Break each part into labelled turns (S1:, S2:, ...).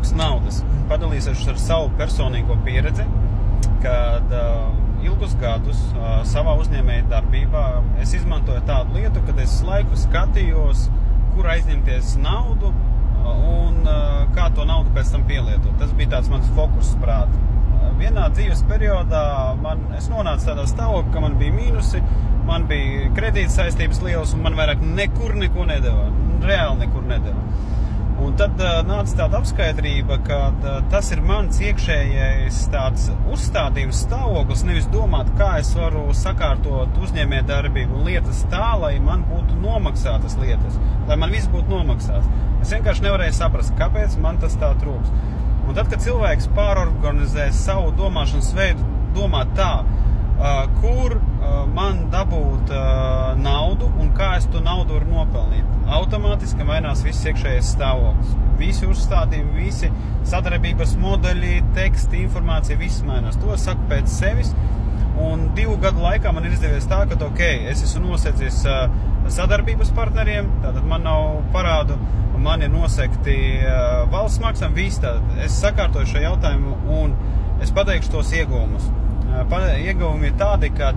S1: trūks naudas. Padalīsies ar savu personīgo pieredzi, kad ilgus gadus savā uzņēmēja darbībā es izmantoju tādu lietu, kad es laiku skatījos, kur aizņemties naudu un kā to naudu pēc tam pielietot. Tas bija tāds mans fokus prāta. Vienā dzīves periodā es nonācu tādā stāvoklī, ka man bija mīnusi, man bija kredīta saistības lielas un man vairāk nekur neko nedeva. Reāli nekur nedeva. Un tad nāca tāda apskaidrība, ka tas ir mans iekšējais tāds uzstādījums stāvoklis, nevis domāt, kā es varu sakārtot uzņēmēja darbību un lietas tā, lai man būtu nomaksātas lietas, lai man viss būtu nomaksāts. Es vienkārši nevarēju saprast, kāpēc man tas tā trūks. Un tad, kad cilvēks pārorganizē savu domāšanas veidu, domā tā, kur man dabūt naudu un kā es to naudu varu nopelnīt. Automātiski mainās viss iekšējais stāvoklis. Visi uzstādījumi, visi sadarbības modeļi, teksti, informācija, viss mainās. To es saku pēc sevis. Un 2 gadu laikā man ir izdevies tā, ka es esmu nosēdzies sadarbības partneriem, tātad man nav parādu, man ir nosekti valsts maksājumi, viss tātad. Es sakārtoju šo jautājumu un es pateikšu tos ieguvumus. Ieguvumi ir tādi, ka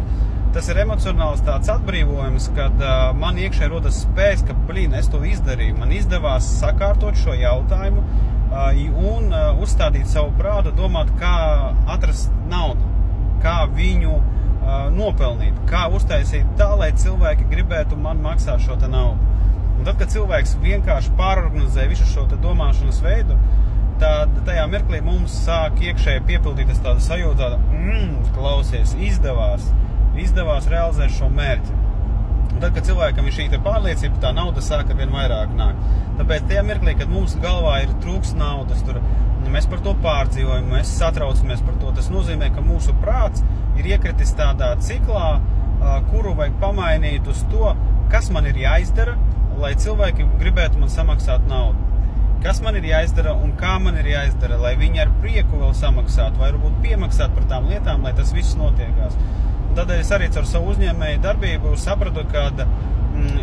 S1: tas ir emocionāls tāds atbrīvojums, kad man iekšē rodas spējas, ka, es to izdarīju. Man izdevās sakārtot šo jautājumu un uzstādīt savu prātu, domāt, kā atrast naudu, kā viņu nopelnīt, kā uztaisīt tā, lai cilvēki gribētu man maksāt šo te naudu. Un tad, kad cilvēks vienkārši pārorganizē visu šo te domāšanas veidu, tad tajā mirklī mums sāk iekšēji piepildīties tāda sajūta, klausies, izdevās realizēt šo mērķi. Un tad, kad cilvēkam ir šī pārliecība, tā nauda sāk arvien vairāk nākt. Tāpēc tajā mirklī, kad mums galvā ir trūks naudas, mēs par to pārdzīvojam, mēs satraucamies par to. Tas nozīmē, ka mūsu prāts ir iekritis tādā ciklā, kuru vajag pamainīt uz to, kas man ir jāizdara, lai cilvēki gribētu man samaksāt naudu. Kas man ir jāizdara un kā man ir jāizdara, lai viņi ar prieku vēl samaksātu, vai varbūt piemaksāt par tām lietām, lai tas viss notiekās. Tādēļ es arī ar savu uzņēmēju darbību sapratu, ka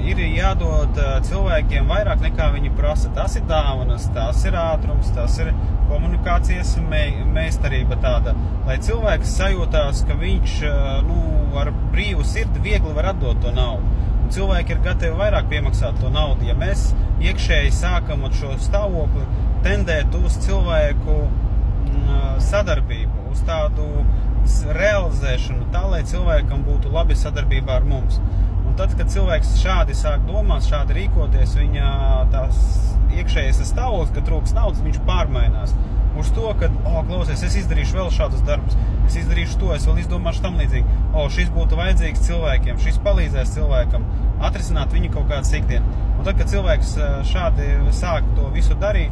S1: ir jādod cilvēkiem vairāk nekā viņi prasa. Tas ir dāvanas, tas ir ātrums, tas ir komunikācijas meistarība tāda, lai cilvēks sajūtās, ka viņš ar brīvu sirdi viegli var atdot to naudu. Un cilvēki ir gatavi vairāk piemaksāt to naudu. Ja mēs iekšēji sākam ar šo stāvokli tendēt uz cilvēku sadarbību, uz tādu realizēšanu, tā, lai cilvēkam būtu labi sadarbībā ar mums. Un tad, kad cilvēks šādi sāk domāt, šādi rīkoties, viņa tās iekšējais stāvoklis, ka trūks naudas, viņš pārmainās. Uz to, ka, klausies, es izdarīšu vēl šādus darbus, es izdarīšu to, es vēl izdomāšu tam līdzīgi. Šis būtu vajadzīgs cilvēkiem, šis palīdzēs cilvēkam atrisināt viņu kaut kādas ikdienas. Un tad, kad cilvēks šādi sāk to visu darīt,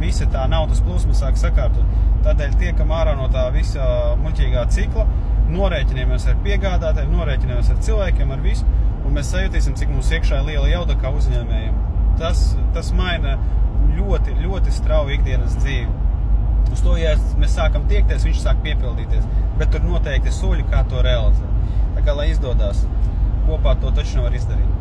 S1: visa tā naudas plūsma sāk sakārtot. Tādēļ tiekam ārā no tā visa muļķīgā cikla, norēķinamies ar piegādātājiem, norēķinamies ar cilvēkiem, ar visu, un mēs sajutīsim, cik mums iekšā ir liela jauda kā uzņēmējiem. Tas maina ļoti, ļoti strauju ikdienas dzīvi. Uz to, ja mēs sākam tiekties, viņš sāk piepildīties, bet tur noteikti soļi, kā to realizēt. Tā kā, lai izdodās, kopā to taču nevar izdarīt.